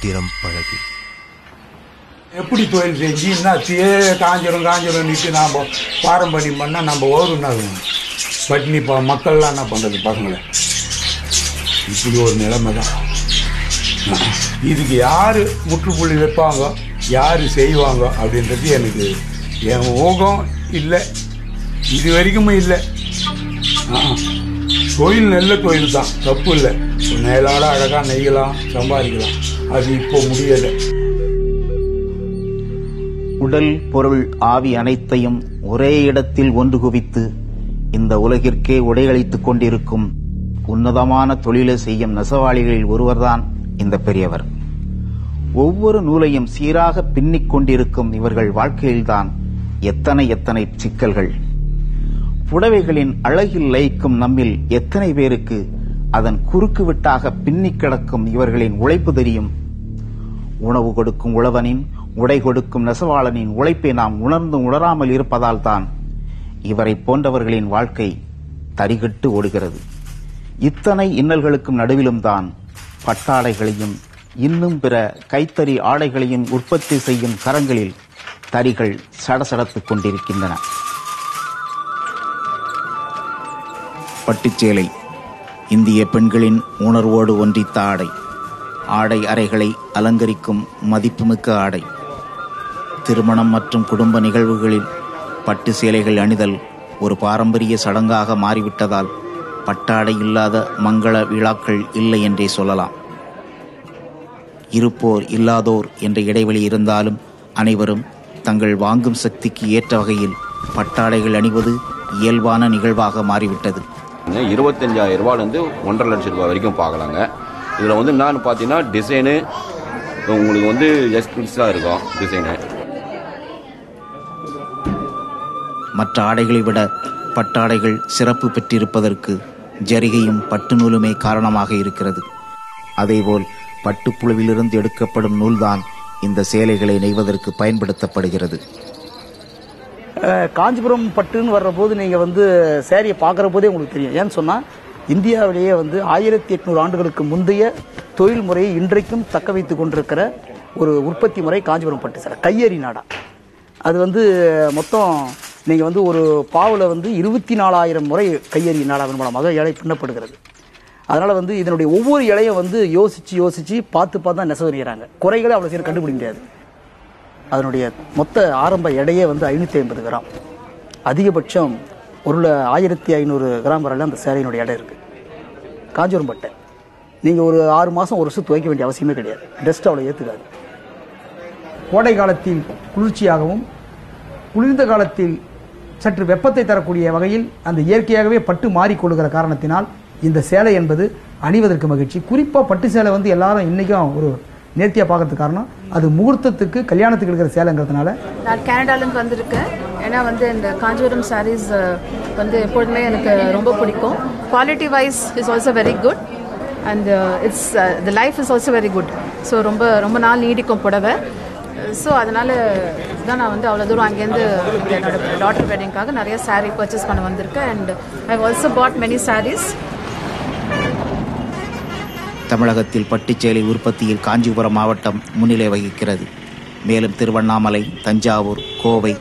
திறம் பழகு. எப்படி தொழில் செஞ்சுன்னா காஞ்சிரும் நிட்டு நாம் பாரம்பரியம் பண்ணால் நம்ம ஓடுனாகும். பட்னி மக்கள்லாம் என்ன பண்ணுறது பசங்களை? இப்படி ஒரு நிலைமை தான். இதுக்கு யார் முற்றுப்புள்ளி வைப்பாங்க, யார் செய்வாங்க அப்படின்றது எனக்கு என் ஊகம் இல்லை, இது வரைக்குமே இல்லை. தொழில் நல்ல தொழில் தான், தப்பு இல்லை. மேலாட அழகாக நெய்யலாம், சம்பாதிக்கலாம். அது இப்போ முடியலை. உடல், பொருள், ஆவி அனைத்தையும் ஒரே இடத்தில் ஒன்று குவித்து இந்த உலகிற்கே உடையளித்துக் கொண்டிருக்கும் உன்னதமான தொழிலை செய்யும் நெசவாளிகளில் ஒருவர்தான் இந்த பெரியவர். ஒவ்வொரு நூலையும் சீராக பின்னிக் கொண்டிருக்கும் இவர்கள் வாழ்க்கையில்தான் எத்தனை எத்தனை சிக்கல்கள். புடவைகளின் அழகில் லயிக்கும் நம்மில் எத்தனை பேருக்கு அதன் குறுக்கு விட்டாக பின்னிக் கிடக்கும் இவர்களின் உழைப்பு தெரியும்? உணவு கொடுக்கும் உழவனின், உடை கொடுக்கும் நெசவாளனின் உழைப்பை நாம் உணர்ந்து உணராமல் இருப்பதால் தான் இவரை போன்றவர்களின் வாழ்க்கை தரிகட்டு ஓடுகிறது. இத்தனை இன்னல்களுக்கும் நடுவிலும் தான் பட்டாடைகளையும் இன்னும் பிற கைத்தறி ஆடைகளையும் உற்பத்தி செய்யும் கரங்களில் தறிகள் சடசடத்துக் கொண்டிருக்கின்றன. பட்டுச்சேலை இந்திய பெண்களின் உணர்வோடு ஒன்றித்த ஆடை. ஆடை அறைகளை அலங்கரிக்கும் மதிப்புமிக்க ஆடை. திருமணம் மற்றும் குடும்ப நிகழ்வுகளில் பட்டு சேலைகள் அணிதல் ஒரு பாரம்பரிய சடங்காக மாறிவிட்டதால் பட்டாடை இல்லாத மங்கள விழாக்கள் இல்லை என்றே சொல்லலாம். இருப்போர் இல்லாதோர் என்ற இடைவெளி இருந்தாலும் அனைவரும் தங்கள் வாங்கும் சக்திக்கு ஏற்ற வகையில் பட்டாடைகள் அணிவது இயல்பான நிகழ்வாக மாறிவிட்டது. 25,000 ரூபாயிலிருந்து 1,50,000 ரூபாய் வரைக்கும் பார்க்கலாங்க. இதில் என்னன்னு பார்த்தீங்கன்னா டிசைனு உங்களுக்கு எக்ஸ்பென்சிவாக இருக்கும். டிசைனு மற்ற ஆடைகளை விட பட்டாடைகள் சிறப்பு பெற்றிருப்பதற்கு ஜரிகையும் பட்டு நூலுமே காரணமாக இருக்கிறது. அதேபோல் பட்டுப்புழுவிலிருந்து எடுக்கப்படும் நூல்தான் இந்த சேலைகளை நெய்வதற்கு பயன்படுத்தப்படுகிறது. காஞ்சிபுரம் பட்டுன்னு வர்ற போது நீங்கள் சேரியை பார்க்குற போதே உங்களுக்கு தெரியும். ஏன்னு சொன்னால் இந்தியாவிலேயே 1800 ஆண்டுகளுக்கு முந்தைய தொழில் முறையை இன்றைக்கும் தக்க வைத்து கொண்டிருக்கிற ஒரு உற்பத்தி முறை காஞ்சிபுரம் பட்டு சேலை. கையறி நாடா அது மொத்தம் நீங்கள் ஒரு பாவில் 24,000 முறை கையறி நாடாவின் மூலமாக இலை பின்னப்படுகிறது. அதனால் இதனுடைய ஒவ்வொரு இலையும் யோசித்து பார்த்து தான் நெசவு செய்கிறாங்க. குறைகளை அவ்வளோ சீக்கிரம் கண்டுபிடிக்க முடியாது. அதனுடைய மொத்த ஆரம்ப எடையே 550 கிராம். அதிகபட்சம் 1,500 கிராம் வரையில் அந்த சேலையினுடைய எடை இருக்குது. காஞ்சிபுரம் பட்டை நீங்கள் ஒரு 6 மாதம் ஒரு வருஷம் துவைக்க வேண்டிய அவசியமே கிடையாது. டஸ்ட் அவ்வளோ ஏற்றுக்காது. கோடை காலத்தில் குளிர்ச்சியாகவும் குளிர்ந்த காலத்தில் சற்று வெப்பத்தை தரக்கூடிய வகையில் அந்த இயற்கையாகவே பட்டு மாறிக்கொள்ளுகிற காரணத்தினால் இந்த சேலை என்பது அணிவதற்கு மகிழ்ச்சி. குறிப்பாக பட்டு சேலை எல்லாரும் இன்றைக்கும் ஒரு நேர்த்தியாக பார்க்கறதுக்கு காரணம் அது முகூர்த்தத்துக்கு கல்யாணத்துக்கு இருக்கிற சேலைங்கிறதுனால. நான் கனடாலேருந்து வந்திருக்கேன். ஏன்னா இந்த காஞ்சிபுரம் சாரீஸ் எப்பொழுதுமே எனக்கு ரொம்ப பிடிக்கும். Quality wise is also very good and it's the life is also very good. So ரொம்ப ரொம்ப நாள் நீடிக்கும் புடவை. ஸோ அதனால் தான் நான் அவ்வளோ தூரம் அங்கேருந்து என்னோட டாட்டர் வெட்டிங்காக நிறைய சாரீ பர்ச்சேஸ் பண்ண வந்திருக்கேன். And I also bought many saris. தமிழகத்தில் பட்டுச்சேலை உற்பத்தியில் காஞ்சிபுரம் மாவட்டம் முன்னிலை வகிக்கிறது. மேலும் திருவண்ணாமலை, தஞ்சாவூர், கோவை,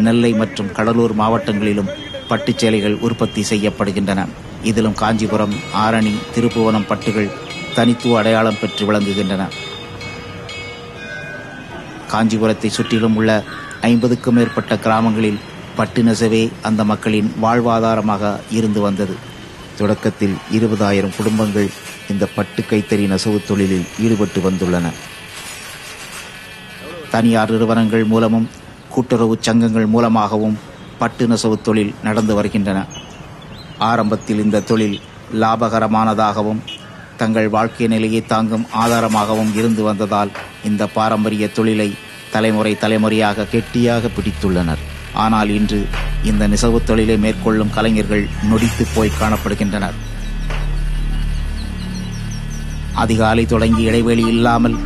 நெல்லை மற்றும் கடலூர் மாவட்டங்களிலும் பட்டுச்சேலைகள் உற்பத்தி செய்யப்படுகின்றன. இதிலும் காஞ்சிபுரம், ஆரணி, திருப்புவனம் பட்டுகள் தனித்துவ அடையாளம் பெற்று விளங்குகின்றன. காஞ்சிபுரத்தை சுற்றிலும் உள்ள 50க்கும் மேற்பட்ட கிராமங்களில் பட்டு நெசவே அந்த மக்களின் வாழ்வாதாரமாக இருந்து வந்தது. தொடக்கத்தில் 20,000 குடும்பங்கள் இந்த பட்டு கைத்தறி நெசவு தொழிலில் ஈடுபட்டு வந்துள்ளன. தனியார் நிறுவனங்கள் மூலமும் கூட்டுறவு சங்கங்கள் மூலமாகவும் பட்டு நெசவு தொழில் நடந்து வருகின்றன. ஆரம்பத்தில் இந்த தொழில் லாபகரமானதாகவும் தங்கள் வாழ்க்கை நிலையை தாங்கும் ஆதாரமாகவும் இருந்து வந்ததால் இந்த பாரம்பரிய தொழிலை தலைமுறையாக கெட்டியாக பிடித்துள்ளனர். ஆனால் இன்று இந்த நெசவு தொழிலை மேற்கொள்ளும் கலைஞர்கள் நொடித்து போய் காணப்படுகின்றனர். அதிகாலை தொடங்கி இடைவெளி இல்லாமல்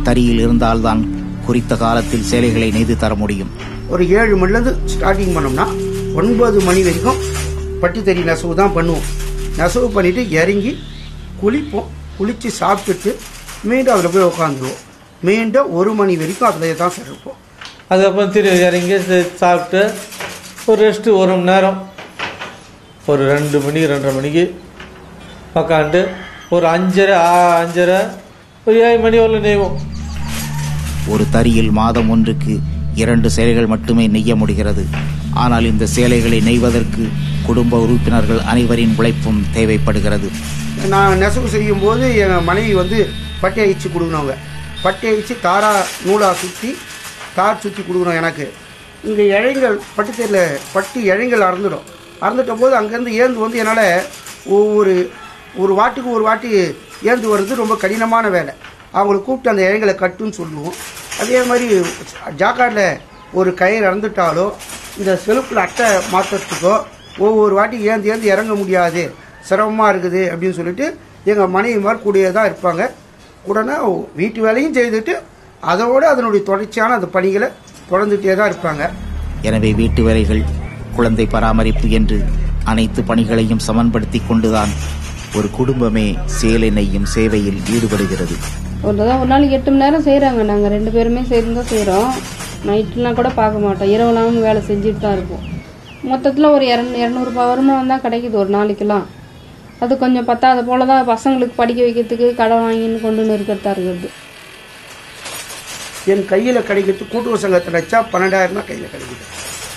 தறியில் இருந்தால்தான் குறித்த காலத்தில் சேலைகளை நெய்து தர முடியும். ஒரு 7 மணிலேருந்து ஸ்டார்டிங் பண்ணோம்னா 9 மணி வரைக்கும் பட்டு தறி நெசவு தான் பண்ணுவோம். நெசவு பண்ணிட்டு இறங்கி குளிப்போம். குளித்து சாப்பிட்டுட்டு மீண்டும் அதில் போய் உட்காந்துருவோம். மீண்டும் 1 மணி வரைக்கும் அதில் தான் சார் இருப்போம். அதுக்கப்புறம் திரும்பி இறங்கி சாப்பிட்டு ஒரு ரெஸ்ட்டு 1 மணி நேரம், ஒரு 2 மணி 2:30 மணிக்கு உக்காண்டு ஒரு 5:30 ஒரு 7 மணி வரல நெய்வோம். ஒரு தறியில் மாதம் ஒன்றுக்கு 2 சேலைகள் மட்டுமே நெய்ய முடிகிறது. ஆனால் இந்த சேலைகளை நெய்வதற்கு குடும்ப உறுப்பினர்கள் அனைவரின் உழைப்பும் தேவைப்படுகிறது. நான் நெசவு செய்யும் போது என் மனைவி வந்து பட்டை அழிச்சு கொடுக்கணுங்க. பட்டை அழிச்சு தாரா நூலாக சுற்றி தார் சுற்றி கொடுக்கணும். எனக்கு இங்கே இழைங்கள் பட்டுத்தேரில் பட்டு இழைங்கள் அறந்துட்ட போது அங்கேருந்து ஏந்து வந்து என்னால் ஒரு வாட்டுக்கு ஒரு வாட்டி ஏந்து வர்றது ரொம்ப கடினமான வேலை. அவங்களை கூப்பிட்டு அந்த இழைங்களை கட்டுன்னு சொல்லுவோம். அதே மாதிரி ஜாக்கார்டில் ஒரு கயிறு அறந்துட்டாலோ இந்த செலுப்பில் அட்டை மாற்றுறதுக்கோ ஒவ்வொரு வாட்டி ஏந்து இறங்க முடியாது, சிரமமாக இருக்குது அப்படின்னு சொல்லிட்டு எங்கள் மனைவி மாதிரி கூடியே தான் இருப்பாங்க. உடனே வீட்டு வேலையும் செய்துட்டு அதோடு அதனுடைய தொடர்ச்சியான அந்த பணிகளை தொடர்ந்துட்டே தான் இருப்பாங்க. எனவே வீட்டு வேலைகள், குழந்தை பராமரிப்பு என்று அனைத்து பணிகளையும் சமன்படுத்தி கொண்டுதான் ஒரு குடும்பமே சேலை நெய்யும் சேவையில் ஈடுபடுகிறது. ஒரு நாளைக்கு 8 மணி நேரம் செய்கிறாங்க. நாங்கள் 2 பேருமே சேர்ந்து தான் செய்கிறோம். நைட்லாம் கூட பார்க்க மாட்டோம், இரவுலாம் வேலை செஞ்சுட்டு தான் இருப்போம். மொத்தத்தில் ஒரு 200 வருமானம் தான் கிடைக்குது ஒரு நாளைக்கெல்லாம். அது கொஞ்சம் பத்தாத போல தான் பசங்களுக்கு படிக்க வைக்கிறதுக்கு கடன் வாங்கின்னு கொண்டுன்னு இருக்கிறதா இருக்குது. என் கையில் கிடைக்கிறது கூட்டுறவு சங்கத்தில் வச்சா 12,000 தான் கையில் கிடைக்குது.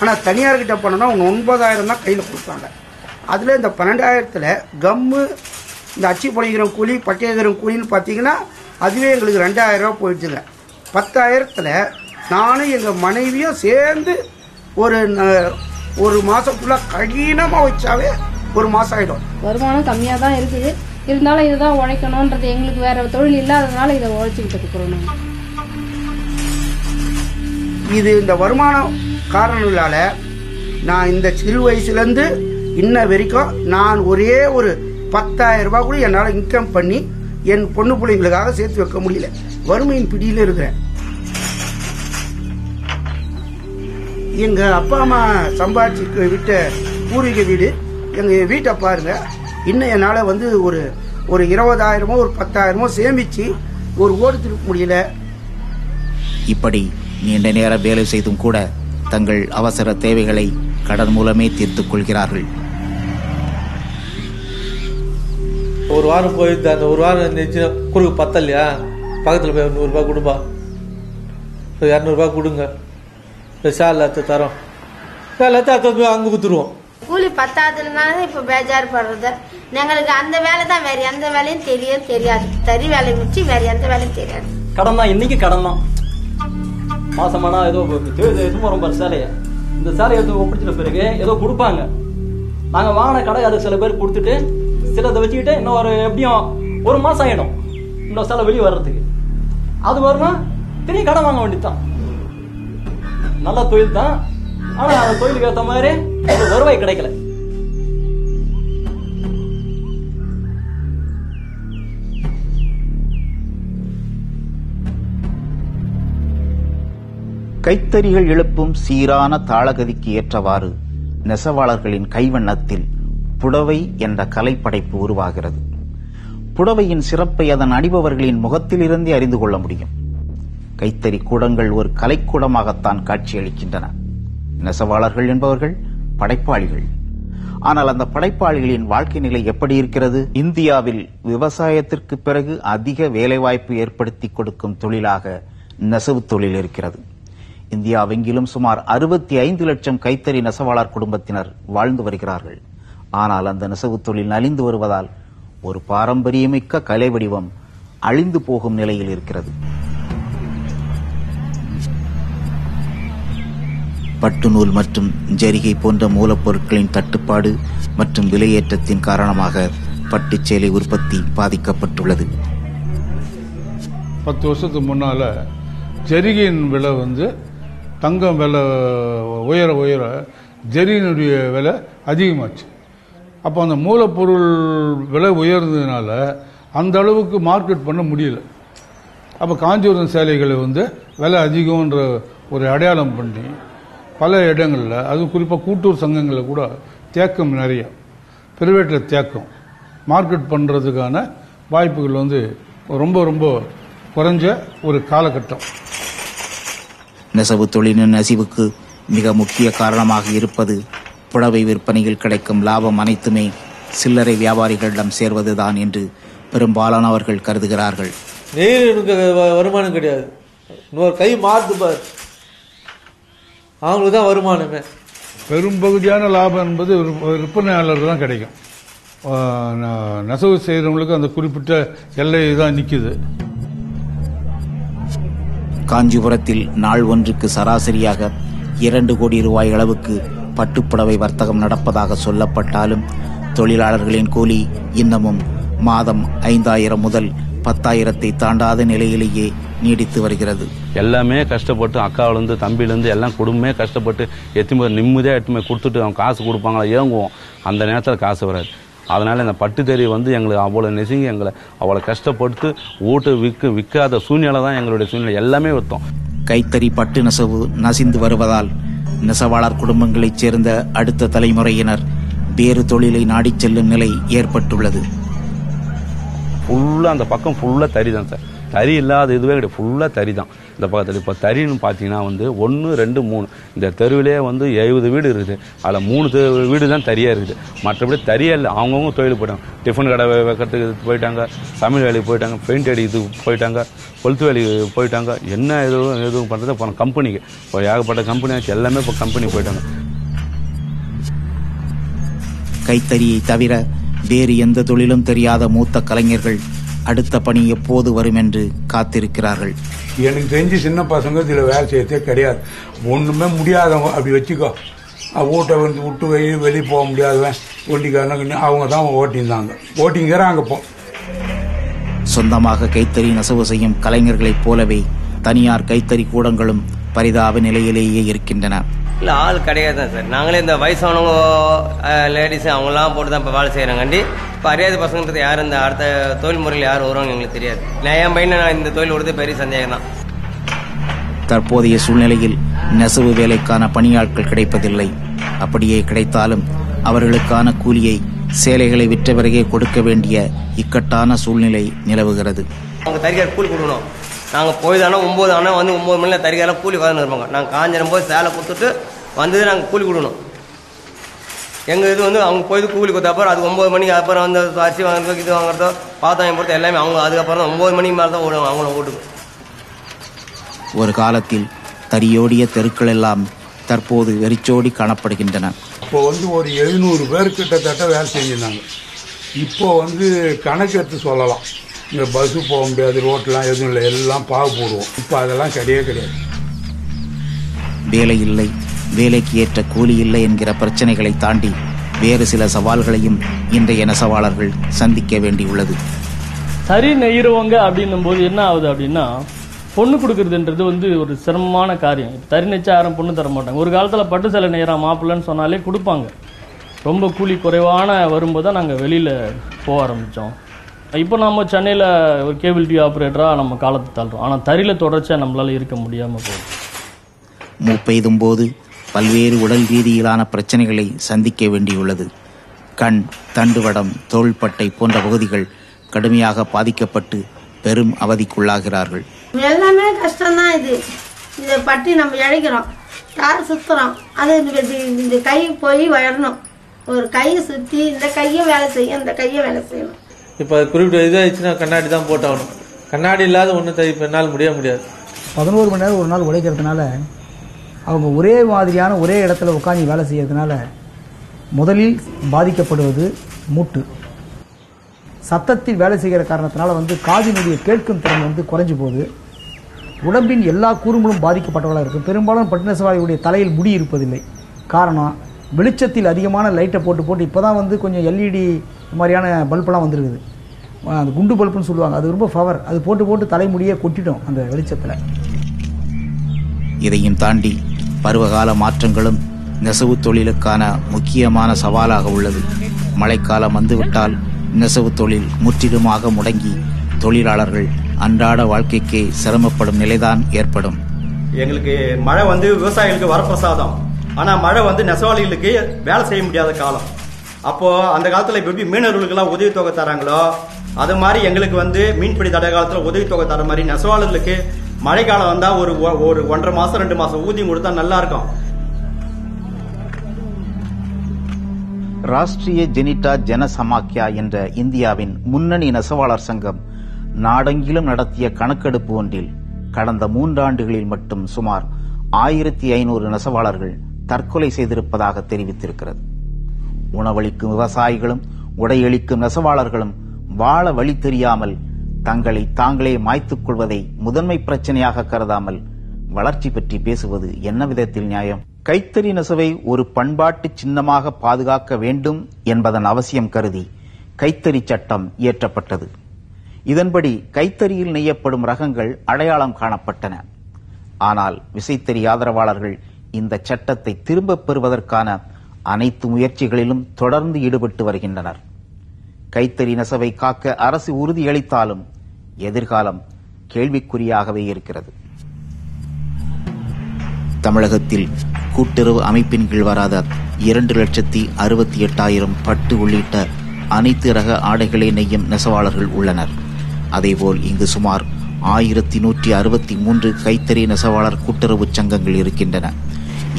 ஆனால் தனியார்கிட்ட போனோன்னா 9,000 தான் கையில் கொடுப்பாங்க. அதில் இந்த 12,000ல் கம்மு, இந்த அச்சு பொழிக்கிற கூலி, பட்டியகிற கூலின்னு பார்த்தீங்கன்னா அதுவே எங்களுக்கு 2,000 ரூபா போயிடுச்சுங்க. 10,000ல் நானும் எங்கள் மனைவியும் சேர்ந்து ஒரு மாதம் ஃபுல்லாக கடினமாக வச்சாவே ஒரு மாதம் ஆகிடும். வருமானம் கம்மியாக தான் இருக்குது. இருந்தாலும் இதுதான் உழைக்கணுன்றது, எங்களுக்கு வேற தொழில் இல்லாததுனால இதை உழைச்சிக்கிட்டு இருக்கிறோம். நாங்கள் இது இந்த வருமானம் காரணங்களால நான் இந்த சிறு வயசுலேருந்து இன்ன வரைக்கும் நான் ஒரே ஒரு 10,000 ரூபாய் கூட என்னால் இன்கம் பண்ணி என் பொண்ணு பிள்ளைங்களுக்காக சேர்த்து வைக்க முடியல. வறுமையின் பிடியில் இருக்கிறேன். எங்கள் அப்பா அம்மா சம்பாதிச்சு விட்ட பூர்வீக வீடு எங்கள் வீட்டை பாருங்க. இன்னும் என்னால் வந்து ஒரு 20,000மோ ஒரு 10,000மோ சேமித்து ஒரு ஓடு திருப்ப முடியல. இப்படி நீண்ட நேரம் வேலை செய்தும் கூட தங்கள் அவசர தேவைகளை கடன் மூலமே தீர்த்துக் கொள்கிறார்கள். ஒரு வாரம் போயிட்டு அந்த ஒரு வாரம் குறுக்கு பத்தலையா, பக்கத்தில் போய் 100 ரூபாய் கொடுப்பா, 200 ரூபாய் கொடுங்க, சாலத்தை தரோம், சாலத்தை அங்கே கொடுத்துருவோம். கூலி பத்தாதுனால இப்ப பேஜார் படுறது. எங்களுக்கு அந்த வேலை தான், வேற எந்த வேலையும் தெரியாது. தறி வேலை முடிச்சு வேற எந்த வேலையும் தெரியாது. கடன் தான், இன்னைக்கு கடன் தான். மாசமானா ஏதோ ரொம்ப சேலைய இந்த சேலையை எடுத்து ஒப்பிடிச்சிட்ட பிறகு ஏதோ கொடுப்பாங்க. நாங்க வாங்கின கடை அது சில பேர் கொடுத்துட்டு சிலதை வச்சுக்கிட்டு இன்னும் எப்படியும் 1 மாசம் ஆயிடும் இன்னும் சேலை வெளியே வர்றதுக்கு. அது வரணும் திரும்பி கடன் வாங்க வேண்டியதுதான். நல்ல தொழில் தான், ஆனா அந்த தொழிலுக்கு ஏற்ற மாதிரி வருவாய் கிடைக்கல. கைத்தறிகள் எழுப்பும் சீரான தாளகதிக்கு ஏற்றவாறு நெசவாளர்களின் கைவண்ணத்தில் புடவை என்ற கலைப்படைப்பு உருவாகிறது. புடவையின் சிறப்பை அதன் அணிபவர்களின் முகத்திலிருந்தே அறிந்து கொள்ள முடியும். கைத்தறி கூடங்கள் ஒரு கலைக்கூடமாகத்தான் காட்சியளிக்கின்றன. நெசவாளர்கள் என்பவர்கள் படைப்பாளிகள். ஆனால் அந்த படைப்பாளிகளின் வாழ்க்கை நிலை எப்படி இருக்கிறது? இந்தியாவில் விவசாயத்திற்கு பிறகு அதிக வேலைவாய்ப்பு ஏற்படுத்தி கொடுக்கும் தொழிலாக நெசவு தொழில் இருக்கிறது. இந்தியாவெங்கிலும் சுமார் 65 லட்சம் கைத்தறி நெசவாளர் குடும்பத்தினர் வாழ்ந்து வருகிறார்கள். ஆனால் அந்த நெசவு தொழில் நலிந்து வருவதால் ஒரு பாரம்பரியமிக்க கலை வடிவம் அழிந்து போகும் நிலையில் இருக்கிறது. பட்டு நூல் மற்றும் ஜரிகை போன்ற மூலப்பொருட்களின் தட்டுப்பாடு மற்றும் விலையேற்றத்தின் காரணமாக பட்டுச்சேலை உற்பத்தி பாதிக்கப்பட்டுள்ளது. 10 வருஷத்துக்கு முன்னால ஜரிகையின் விலை தங்கம் விலை உயர ஜரியினுடைய விலை அதிகமாச்சு. அப்போ அந்த மூலப்பொருள் விலை உயர்ந்ததுனால அந்த அளவுக்கு மார்க்கெட் பண்ண முடியல. அப்போ காஞ்சிபுரம் சேலைகளை விலை அதிகம்ன்ற ஒரு அடையாளம் பண்ணி பல இடங்களில், அதுவும் குறிப்பாக கூட்டுறவு சங்கங்களில் கூட தேக்கம் நிறைய, பிரைவேட்டில் தேக்கம், மார்க்கெட் பண்ணுறதுக்கான வாய்ப்புகள் ரொம்ப ரொம்ப குறைஞ்ச ஒரு காலகட்டம். நெசவு தொழிலின் நசிவுக்கு மிக முக்கிய காரணமாக இருப்பது புடவை விற்பனையில் கிடைக்கும் லாபம் அனைத்துமே சில்லறை வியாபாரிகளிடம் சேர்வதுதான் என்று பெரும்பாலானவர்கள் கருதுகிறார்கள். நெய்யனுக்கு வருமானம் கிடையாது, இன்னொரு கை மாத்து பார், அவங்களுக்கு தான் வருமானமே. பெரும்பகுதியான லாபம் என்பது விற்பனையாளர் தான் கிடைக்கும். நெசவு செய்கிறவங்களுக்கு அந்த குறிப்பிட்ட எல்லை தான் நிற்குது. காஞ்சிபுரத்தில் நாள் ஒன்றுக்கு சராசரியாக 2 கோடி ரூபாய் அளவுக்கு பட்டுப்புடவை வர்த்தகம் நடப்பதாக சொல்லப்பட்டாலும் தொழிலாளர்களின் கூலி இன்னமும் மாதம் 5,000 முதல் 10,000 தாண்டாத நிலையிலேயே நீடித்து வருகிறது. எல்லாமே கஷ்டப்பட்டு அக்காவிலேருந்து தம்பியிலேருந்து எல்லாம் குடும்பமே கஷ்டப்பட்டு எத்துமே நிம்மதியாக எட்டுமே கொடுத்துட்டு அவங்க காசு கொடுப்பாங்களா ஏங்குவோம். அந்த நேரத்தில் காசு வராது. அதனால் இந்த பட்டுத்தறி எங்களுக்கு அவ்வளோ நெசுங்கி எங்களை அவ்வளோ கஷ்டப்பட்டு ஓட்டு விற்காத சூழ்நிலை தான் எங்களுடைய சூழ்நிலை. எல்லாமே விற்றோம். கைத்தறி பட்டு நெசவு நசிந்து வருவதால் நெசவாளர் குடும்பங்களைச் சேர்ந்த அடுத்த தலைமுறையினர் வேறு தொழிலை நாடிச் செல்லும் நிலை ஏற்பட்டுள்ளது. ஃபுல்லாக அந்த பக்கம் ஃபுல்லாக தறி தான் சார். தறி இல்லாத இதுவே கிடையாது, ஃபுல்லாக தறி தான் இந்த பக்கத்தில். இப்போ தறின்னு பார்த்தீங்கன்னா 1, 2, 3 இந்த தெருவிலே 70 வீடு இருக்குது. அதில் 3 வீடு தான் தறியாக இருக்குது. மற்றபடி தறியாக இல்லை. அவங்கவுங்க தொழில் போயிட்டாங்க. டிஃபன் கடை வைக்கிறதுக்கு போயிட்டாங்க, சமையல் வேலைக்கு போயிட்டாங்க, பெயிண்ட் அடிக்கிறதுக்கு போயிட்டாங்க, கொளுத்து வேலைக்கு போயிட்டாங்க. என்ன எதுவும் பண்ணுறது இப்போ கம்பெனிக்கு இப்போ ஏகப்பட்ட கம்பெனி ஆச்சு. எல்லாமே இப்போ கம்பெனி போயிட்டாங்க. கைத்தறியை தவிர வேறு எந்த தொழிலும் தெரியாத மூத்த கலைஞர்கள் அடுத்த பணி எப்போது வரும் என்று காத்திருக்கிறார்கள். எனக்கு தெரிஞ்சு சின்ன பசங்க இதில் வேலை செய்யறதே கிடையாது. ஒன்றுமே முடியாதவங்க அப்படி வச்சுக்கோ. வீட்டை விட்டு வெளியே போக முடியாதவன் ஒண்டிக்காரங்க அவங்க தான் ஓட்டியிருந்தாங்க, ஓட்டிங்கிறாங்க. இப்போ சொந்தமாக கைத்தறி நெசவு செய்யும் கலைஞர்களைப் போலவே தனியார் கைத்தறி கூடங்களும் பரிதாப நிலையிலேயே இருக்கின்றன. இல்லை, ஆள் கிடையாது தான் சார். நாங்களே இந்த வயசானவங்க லேடிஸ் அவங்களாம் போட்டு தான் இப்போ வேலை செய்கிறாங்காண்டி இப்போ அறியாத பசங்கிறது யாரும் இந்த அடுத்த தொழில் முறையில் யார் வருவாங்க எங்களுக்கு தெரியாது. நான் என் பையனை நான் இந்த தொழில் கொடுத்து பெரிய சந்தேகம் தான். தற்போதைய சூழ்நிலையில் நெசவு வேலைக்கான பணியாட்கள் கிடைப்பதில்லை. அப்படியே கிடைத்தாலும் அவர்களுக்கான கூலியை சேலைகளை விற்ற பிறகே கொடுக்க வேண்டிய இக்கட்டான சூழ்நிலை நிலவுகிறது. அவங்க தறிக்கார கூலி கொடுக்கணும். நாங்கள் போய் தானே 9 ஆனால் 9 மணியில் தறிக்காரெல்லாம் கூலி உட்காந்து இருப்பாங்க. நாங்கள் காஞ்சிரம் போய் சேலை கொடுத்துட்டு வந்தது நாங்கள் கூலி கொடுக்கணும். எங்கள் இது அவங்க போய் கூலி கொடுத்த அப்புறம் அது 9 மணிக்கு அப்புறம் அரிசி வாங்குறதோ இது வாங்குறதோ பாத்தாயம் பொறுத்த எல்லாமே அவங்க அதுக்கப்புறம் தான் 9 மணிக்கு மேலே தான் ஓடுவாங்க அவங்கள ஓட்டுக்கு. ஒரு காலத்தில் தறியோடிய தெருக்கள் எல்லாம் தற்போது வெறிச்சோடி காணப்படுகின்றன. இப்போ ஒரு 700 பேர் கிட்டத்தட்ட வேலை செஞ்சிருந்தாங்க. இப்போ கணக்கு எடுத்து சொல்லலாம். இங்கே பஸ்ஸு போக முடியாது, ரோட்டெலாம் எதுவும் இல்லை, எல்லாம் பாவு போடுவோம். இப்போ அதெல்லாம் கிடையாது. வேலை இல்லை, வேலைக்கு ஏற்ற கூலி இல்லை என்கிற பிரச்சனைகளை தாண்டி வேறு சில சவால்களையும் இன்றைய நெசவாளர்கள் சந்திக்க வேண்டியுள்ளது. தறி நெய்கிறவங்க அப்படின்னும் போது என்ன ஆகுது அப்படின்னா, பொண்ணு கொடுக்கறதுன்றது ஒரு சிரமமான காரியம். இப்போ தறி நெச்சா யாரும் பொண்ணு தர மாட்டாங்க. ஒரு காலத்தில் பட்டு சேலை நெய்கிறான் மாப்பிள்ளைன்னு சொன்னாலே கொடுப்பாங்க. ரொம்ப கூலி குறைவான வரும்போது தான் நாங்கள் வெளியில் போக ஆரம்பித்தோம். இப்போ நம்ம சென்னையில் ஒரு கேபிள் டிவி ஆப்ரேட்டராக நம்ம காலத்தை தள்ளுறோம். ஆனால் தறியில் தொடர்ச்சியாக நம்மளால் இருக்க முடியாமல் போகுது. மூப்பெய்தும் போது பல்வேறு உடல் ரீதியிலான பிரச்சனைகளை சந்திக்க வேண்டியுள்ளது. கண், தண்டுவடம், தோள்பட்டை போன்ற பகுதிகள் கடுமையாக பாதிக்கப்பட்டு பெரும் அவதிக்குள்ளாகிறார்கள். எல்லாமே கஷ்டம்தான். இந்த பட்டி நம்ம இழைக்கிறோம், யார் சுத்துறோம், அது இந்த கை போய் வரணும். ஒரு கையை சுற்றி இந்த கையை வேலை செய்யும், இந்த கையை வேலை செய்யணும். இப்போ குறிப்பிட்ட இதாகிடுச்சுன்னா கண்ணாடி தான் போட்டாகணும். கண்ணாடி இல்லாத ஒன்றும் இப்போ என்னால் முடியாது. 11 மணி நேரம் ஒரு நாள் உழைக்கிறதுனால அவங்க ஒரே மாதிரியான ஒரே இடத்துல உட்காந்து வேலை செய்யறதுனால முதலில் பாதிக்கப்படுவது மூட்டு. சத்தத்தில் வேலை செய்கிற காரணத்தினால காதினுடைய கேட்கும் திறன் குறைஞ்சு போகுது. உடம்பின் எல்லா கூறுகளும் பாதிக்கப்பட்டவர்களாக இருக்கும். பெரும்பாலும் பட்டு நெசவாளிகளுடைய தலையில் முடி இருப்பதில்லை. காரணம், வெளிச்சத்தில் அதிகமான லைட்டை போட்டு இப்போ தான் கொஞ்சம் எல்இடி மாதிரியான பல்பெல்லாம் வந்துருக்குது. அந்த குண்டு பல்புன்னு சொல்லுவாங்க, அது ரொம்ப பவர். அது போட்டு தலைமுடியே கொட்டிட்டோம் அந்த வெளிச்சத்தில். இதையும் தாண்டி பருவகால மாற்றங்களும் நெசவு தொழிலுக்கான முக்கியமான சவாலாக உள்ளது. மழைக்காலம் வந்துவிட்டால் நெசவு தொழில் முற்றிலுமாக முடங்கி தொழிலாளர்கள் அன்றாட வாழ்க்கைக்கு சிரமப்படும் நிலைதான் ஏற்படும். எங்களுக்கு மழை விவசாயிகளுக்கு வரப்பிரசாதம். ஆனால் மழை நெசவாளிகளுக்கு வேலை செய்ய முடியாத காலம். அப்போ அந்த காலத்தில் இப்போ எப்படி மீனவர்களுக்கெல்லாம் உதவித்தொகை தராங்களோ அது மாதிரி எங்களுக்கு வந்து மீன்பிடி தடை காலத்தில் உதவித்தொகை தர மாதிரி நெசவாளர்களுக்கு மழை காலம் வந்தா ஒரு 1.5 மாசம் 2 மாசம் ஊதியம் கொடுத்தா நல்லா இருக்கும். ராஷ்டிரிய ஜெனிட்டா ஜனசமாக்கியா என்ற இந்தியாவின் முன்னணி நெசவாளர் சங்கம் நாடெங்கிலும் நடத்திய கணக்கெடுப்பு ஒன்றில் கடந்த 3 ஆண்டுகளில் மட்டும் சுமார் 1500 நெசவாளர்கள் தற்கொலை செய்திருப்பதாக தெரிவித்திருக்கிறது. உணவளிக்கும் விவசாயிகளும் உடையளிக்கும் நெசவாளர்களும் வாழ வழி தெரியாமல் தங்களை தாங்களே மாய்த்துக் கொள்வதை முதன்மை பிரச்சனையாக கருதாமல் வளர்ச்சி பற்றி பேசுவது என்ன விதத்தில் நியாயம்? கைத்தறி நெசவை ஒரு பண்பாட்டு சின்னமாக பாதுகாக்க வேண்டும் என்பதன் அவசியம் கருதி கைத்தறி சட்டம் இயற்றப்பட்டது. இதன்படி கைத்தறியில் நெய்யப்படும் ரகங்கள் அடையாளம் காணப்பட்டன. ஆனால் விசைத்தறி ஆதரவாளர்கள் இந்த சட்டத்தை திரும்பப் பெறுவதற்கான அனைத்து முயற்சிகளிலும் தொடர்ந்து ஈடுபட்டு வருகின்றனர். கைத்தறி நெசவை காக்க அரசு உறுதியளித்தாலும் எதிர்காலம் கேள்விக்குறியாகவே இருக்கிறது. தமிழகத்தில் கூட்டுறவு அமைப்பின் கீழ் வராத 2,68,000 பட்டு உள்ளிட்ட அனைத்து ரக ஆடைகளை நெய்யும் நெசவாளர்கள் உள்ளனர். அதேபோல் இங்கு சுமார் 1163 கைத்தறி நெசவாளர் கூட்டுறவு சங்கங்கள் இருக்கின்றன.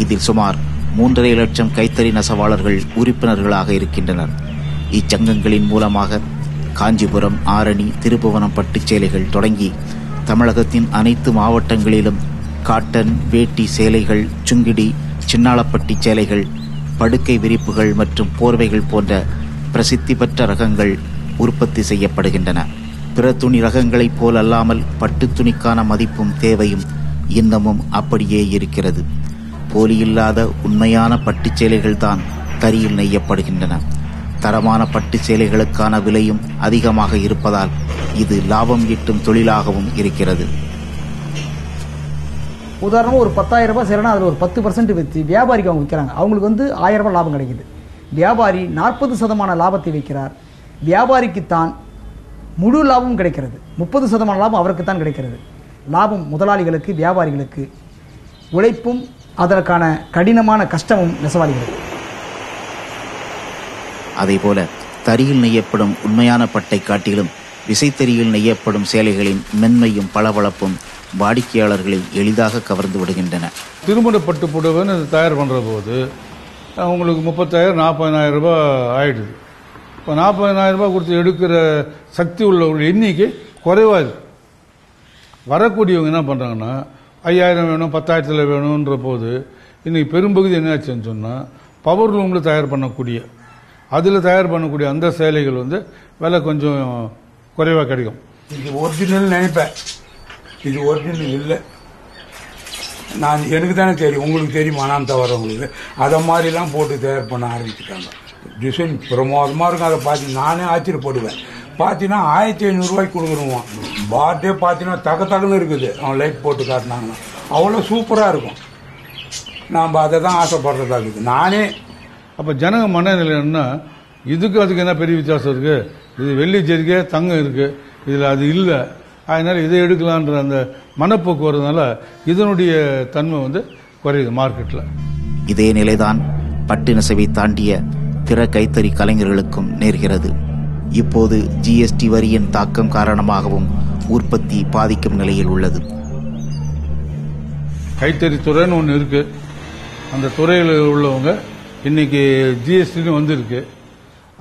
இதில் சுமார் 3.5 லட்சம் கைத்தறி நெசவாளர்கள் உறுப்பினர்களாக இருக்கின்றனர். இச்சங்கங்களின் மூலமாக காஞ்சிபுரம், ஆரணி, திருப்புவனம் பட்டுச் சேலைகள் தொடங்கி தமிழகத்தின் அனைத்து மாவட்டங்களிலும் காட்டன், வேட்டி சேலைகள், சுங்கிடி, சின்னாளப்பட்டி சேலைகள், படுக்கை விரிப்புகள் மற்றும் போர்வைகள் போன்ற பிரசித்தி பெற்ற ரகங்கள் உற்பத்தி செய்யப்படுகின்றன. பிற துணி ரகங்களைப் போல் அல்லாமல் பட்டு துணிக்கான மதிப்பும் தேவையும் இன்னமும் அப்படியே இருக்கிறது. போலியில்லாத உண்மையான பட்டுச் சேலைகள் தான் தறியில் நெய்யப்படுகின்றன. தரமான பட்டு சேலைகளுக்கான விலையும் அதிகமாக இருப்பதால் இது லாபம் ஈட்டும் தொழிலாகவும் இருக்கிறது. உதாரணமாக ஒரு 10,000 ரூபாய் செய்யறனா அதில் ஒரு 10% விற்று வியாபாரிக்கு அவங்க விற்கிறாங்க. அவங்களுக்கு வந்து 1000 ரூபாய் லாபம் கிடைக்குது. வியாபாரி 40% லாபத்தை வைக்கிறார். வியாபாரிக்குத்தான் முழு லாபமும் கிடைக்கிறது. 30% லாபம் அவருக்கு தான் கிடைக்கிறது. லாபம் முதலாளிகளுக்கு, வியாபாரிகளுக்கு. உழைப்பும் அதற்கான கடினமான கஷ்டமும் நெசவாளிகளுக்கு. அதேபோல தறியில் நெய்யப்படும் உண்மையான பட்டை காட்டிலும் விசைத்தறியில் நெய்யப்படும் சேலைகளின் மென்மையும் பளபளப்பும் வாடிக்கையாளர்களை எளிதாக கவர்ந்து விடுகின்றன. திருமண பட்டு புடவைன்னு தயார் பண்ணுற போது உங்களுக்கு 30,000 40,000 ரூபாய் ஆயிடுது. இப்போ 40,000 ரூபாய் கொடுத்து எடுக்கிற சக்தி உள்ள எண்ணிக்கை குறைவாக இருக்கு. வரக்கூடியவங்க என்ன பண்ணுறாங்கன்னா 5,000 வேணும், 10,000 வேணுன்ற போது இன்னைக்கு பெரும்பகுதி என்னாச்சுன்னு சொன்னால் பவர் ரூமில் தயார் பண்ணக்கூடிய அதில் தயார் பண்ணக்கூடிய அந்த சேலைகள் வந்து விலை கொஞ்சம் குறைவாக கிடைக்கும். இது ஒரிஜினல் நினைப்பேன், இது ஒரிஜினல் இல்லை. நான் எனக்கு தானே தெரியும், உங்களுக்கு தெரியுமா? நான் தவறவங்களுக்கு அதை மாதிரிலாம் போட்டு தயார் பண்ண ஆரம்பிச்சுட்டாங்க. டிசைன் பிரமாதமாக இருக்கும். அதை பார்த்து நானே ஆச்சரியப்படுவேன். பார்த்தீங்கன்னா 1,500 ரூபாய்க்கு கொடுக்குறோம். பார்டே பார்த்தீங்கன்னா தகன்னு இருக்குது. அவன் லைட் போட்டு காட்டினாங்கன்னா அவ்வளோ சூப்பராக இருக்கும். நாம் அதை தான் ஆசைப்படுறதா இருக்குது. நானே அப்போ ஜனங்க மனநிலை என்ன, இதுக்கு அதுக்கு என்ன பெரிய வித்தியாசம் இருக்கு? இது வெள்ளி ஜெரிகை, தங்கம் இருக்கு, இதில் அது இல்லை, அதனால இதை எடுக்கலான்ற அந்த மனப்போக்கு வருதுனால இதனுடைய தன்மை வந்து குறையுது மார்க்கெட்டில். இதே நிலைதான் பட்டு நெசவை தாண்டிய பிற கைத்தறி கலைஞர்களுக்கும் நேர்கிறது. இப்போது ஜிஎஸ்டி வரியின் தாக்கம் காரணமாகவும் உற்பத்தி பாதிக்கும் நிலையில் உள்ளது. கைத்தறி துறைன்னு ஒன்று இருக்கு. அந்த துறையில் உள்ளவங்க இன்னைக்கு ஜிஎஸ்டின்னு வந்திருக்கு.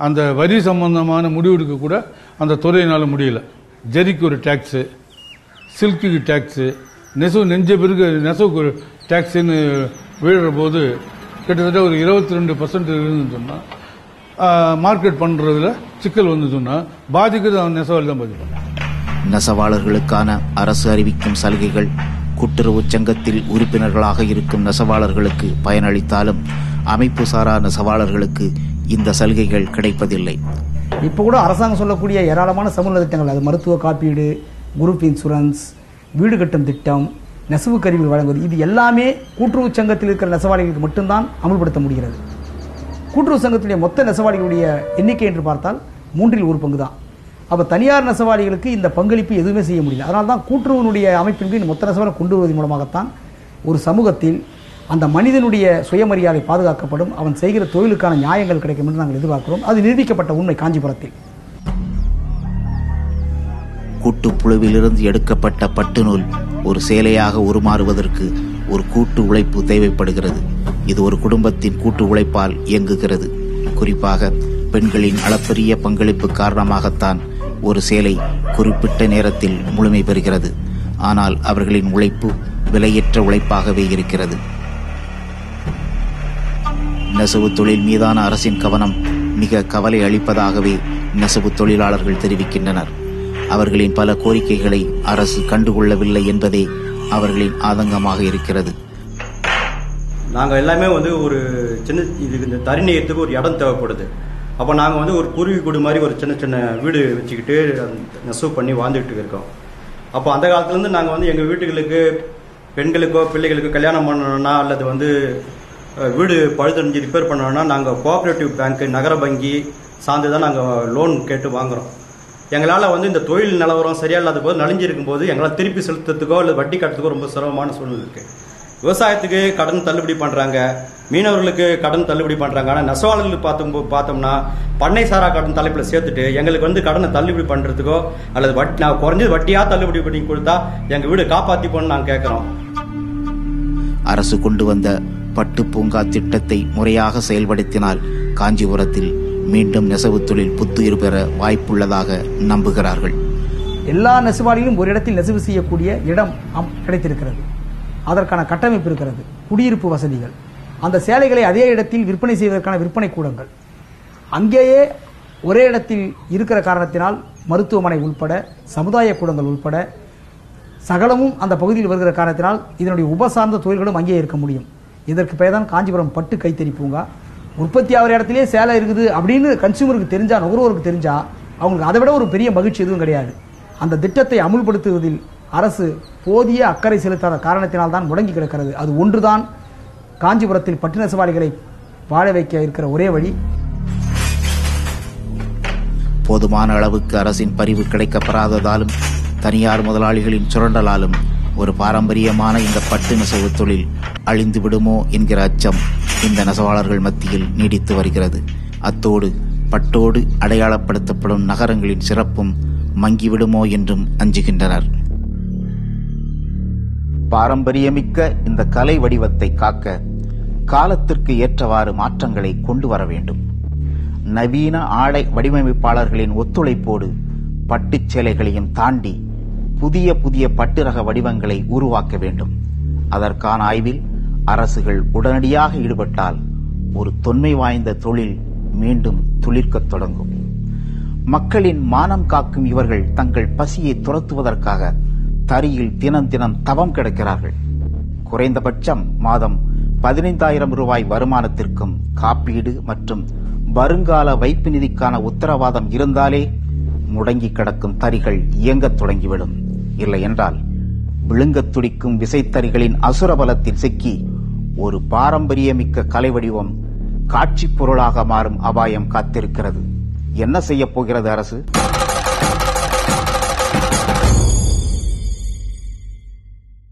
அந்த வரி சம்பந்தமான முடிவெடுக்க கூட அந்த துறையினால முடியல. ஜரிக்கு ஒரு டேக்ஸு, சில்க்குக்கு டேக்ஸு, நெசவு நெஞ்ச பிறகு நெசவுக்கு ஒரு டேக்ஸுன்னு விழுற போது கிட்டத்தட்ட ஒரு 22% இருந்துன்னு சொன்னால் மார்க்கெட் பண்ணுறதுல சிக்கல் வந்து சொன்னால் பாதிக்கிறது அவன் நெசவாளி தான் பாதிப்பான். நெசவாளர்களுக்கான அரசு அறிவிக்கும் சலுகைகள் கூட்டுறவு சங்கத்தில் உறுப்பினர்களாக இருக்கும் நெசவாளர்களுக்கு பயனளித்தாலும் அமைப்பு சாரா நெசவாளர்களுக்கு இந்த சலுகைகள் கிடைப்பதில்லை. இப்போ கூட அரசாங்கம் சொல்லக்கூடிய ஏராளமான சமூக திட்டங்கள், அது மருத்துவ காப்பீடு, குரூப் இன்சூரன்ஸ், வீடு கட்டும் திட்டம், நெசவு கருவிகள் வழங்குவது, இது எல்லாமே கூட்டுறவு சங்கத்தில் இருக்கிற நெசவாளிகளுக்கு மட்டும்தான் அமல்படுத்த முடிகிறது. கூட்டுறவு சங்கத்துடைய மொத்த நெசவாளிகளுடைய எண்ணிக்கை என்று பார்த்தால் 1/3 தான். அப்போ தனியார் நெசவாளிகளுக்கு இந்த பங்களிப்பு எதுவுமே செய்ய முடியல. அதனால தான் கூட்டுறவுனுடைய அமைப்பின் கீழ் மொத்த நெசவாளர் கொண்டு வருவதன் மூலமாகத்தான் ஒரு சமூகத்தில் அந்த மனிதனுடைய சுயமரியாதை பாதுகாக்கப்படும், அவன் செய்கிற தொழிலுக்கான நியாயங்கள் கிடைக்கும் என்று நாங்கள் எதிர்பார்க்கிறோம். அது நிரூபிக்கப்பட்ட உண்மை காஞ்சிபுரத்தில். கூட்டுப்புழுவிலிருந்து எடுக்கப்பட்ட பட்டு நூல் ஒரு சேலையாக உருமாறுவதற்கு ஒரு கூட்டு உழைப்பு தேவைப்படுகிறது. இது ஒரு குடும்பத்தின் கூட்டு உழைப்பால் இயங்குகிறது. குறிப்பாக பெண்களின் அளப்பரிய பங்களிப்பு காரணமாகத்தான் ஒரு சேலை குறிப்பிட்ட நேரத்தில் முழுமை பெறுகிறது. ஆனால் அவர்களின் உழைப்பு விலையற்ற உழைப்பாகவே இருக்கிறது. நெசவு தொழில் மீதான அரசின் கவனம் மிக கவலை அளிப்பதாகவே நெசவு தொழிலாளர்கள் தெரிவிக்கின்றனர். அவர்களின் பல கோரிக்கைகளை அரசு கண்டுகொள்ளவில்லை என்பதே அவர்களின் ஆதங்கமாக இருக்கிறது. நாங்கள் எல்லாமே வந்து ஒரு சின்ன இதுக்கு இந்த தறி நெய்யத்துக்கு ஒரு இடம் தேவைப்படுது. அப்போ நாங்கள் வந்து ஒரு குருவி கூடு மாதிரி ஒரு சின்ன சின்ன வீடு வச்சுக்கிட்டு நெசவு பண்ணி வாழ்ந்துக்கிட்டு இருக்கோம். அப்போ அந்த காலத்துலேருந்து நாங்கள் வந்து எங்கள் வீட்டுகளுக்கு பெண்களுக்கோ பிள்ளைகளுக்கோ கல்யாணம் பண்ணணும்னா அல்லது வந்து வீடு பழுதடைஞ்சு ரிப்பேர் பண்ணணும்னா நாங்கள் கோஆப்ரேட்டிவ் பேங்க்கு நகர வங்கி சார்ந்து தான் நாங்கள் லோன் கேட்டு வாங்குகிறோம். எங்களால் வந்து இந்த தொழில் நிலவரம் சரியா இல்லாத போது நலிஞ்சிருக்கும் போது எங்களால் திருப்பி செலுத்துறதுக்கோ இல்லை வட்டி கட்டுறதுக்கோ ரொம்ப சிரமமான சூழ்நிலை இருக்குது. விவசாயத்துக்கு கடன் தள்ளுபடி பண்ணுறாங்க, மீனவர்களுக்கு கடன் தள்ளுபடி பண்ணுறாங்க. ஆனால் நெசவாளர்களுக்கு பார்த்தோம்னா பண்ணை சாரா கடன் தலைப்பில் சேர்த்துட்டு எங்களுக்கு வந்து கடனை தள்ளுபடி பண்ணுறதுக்கோ அல்லது வட்டி நான் குறைஞ்சது வட்டியாக தள்ளுபடி பண்ணி கொடுத்தா எங்கள் வீடு காப்பாற்றிப்போன்னு நாங்கள் கேட்குறோம். அரசு கொண்டு வந்த பட்டு பூங்கா திட்டத்தை முறையாக செயல்படுத்தினால் காஞ்சிபுரத்தில் மீண்டும் நெசவு தொழில் புத்துயிர் பெற வாய்ப்புள்ளதாக நம்புகிறார்கள். எல்லா நெசவாளிகளும் ஒரு இடத்தில் நெசவு செய்யக்கூடிய இடம் கிடைத்திருக்கிறது. அதற்கான கட்டமைப்பு இருக்கிறது, குடியிருப்பு வசதிகள், அந்த சேலைகளை அதே இடத்தில் விற்பனை செய்வதற்கான விற்பனை கூடங்கள் அங்கேயே ஒரே இடத்தில் இருக்கிற காரணத்தினால் மருத்துவமனை உள்பட சமுதாய கூடங்கள் உள்பட சகலமும் அந்த பகுதியில் வருகிற காரணத்தினால் இதனுடைய உபசார்ந்த தொழில்களும் அங்கேயே இருக்க முடியும். இதற்கு பெயர் தான் காஞ்சிபுரம் பட்டு கைத்தறி பூங்கா. உற்பத்தி ஆகிற இடத்திலே சேலை இருக்குது அப்படின்னு கன்சியூமருக்கு தெரிஞ்சா, நுகர்வோருக்கு தெரிஞ்சா அவங்களுக்கு அதை விட ஒரு பெரிய மகிழ்ச்சி எதுவும் கிடையாது. அந்த திட்டத்தை அமுல்படுத்துவதில் அரசு போதிய அக்கறை செலுத்தாத காரணத்தினால் தான் முடங்கி கிடக்கிறது. அது ஒன்றுதான் காஞ்சிபுரத்தில் பட்டு நெசவாளிகளை வாழ வைக்க இருக்கிற ஒரே வழி. போதுமான அளவுக்கு அரசின் பரிவு கிடைக்கப்பெறாததாலும் தனியார் முதலாளிகளின் சுரண்டலாலும் ஒரு பாரம்பரியமான இந்த பட்டு நெசவு தொழில் அழிந்து விடுமோ என்கிற அச்சம் இந்த நெசவாளர்கள் மத்தியில் நீடித்து வருகிறது. அத்தோடு பட்டோடு அடையாளப்படுத்தப்படும் நகரங்களின் சிறப்பும் மங்கிவிடுமோ என்றும் அஞ்சுகின்றனர். பாரம்பரியமிக்க இந்த கலை வடிவத்தை காக்க காலத்திற்கு ஏற்றவாறு மாற்றங்களை கொண்டு வர வேண்டும். நவீன ஆடை வடிவமைப்பாளர்களின் ஒத்துழைப்போடு பட்டுச் சேலைகளையும் தாண்டி புதிய புதிய பட்டு ரக வடிவங்களை உருவாக்க வேண்டும். அதற்கான ஆய்வில் அரசுகள் உடனடியாக ஈடுபட்டால் ஒரு தொன்மை வாய்ந்த தொழில் மீண்டும் துளிர்க்கத் தொடங்கும். மக்களின் மானம் காக்கும் இவர்கள் தங்கள் பசியை துரத்துவதற்காக தறியில் தினம் தினம் தவம் கிடக்கிறார்கள். குறைந்தபட்சம் மாதம் 15,000 ரூபாய் வருமானத்திற்கும் காப்பீடு மற்றும் வருங்கால வைப்பு நிதிக்கான உத்தரவாதம் இருந்தாலே முடங்கி கிடக்கும் தறிகள் இயங்கத் தொடங்கிவிடும். இல்லை என்றால் விழுங்கத் துடிக்கும் விசைத்தறிகளின் அசுரபலத்தில் சிக்கி ஒரு பாரம்பரியமிக்க கலை வடிவம் காட்சி பொருளாக மாறும் அபாயம் காத்திருக்கிறது. என்ன செய்ய போகிறது அரசு?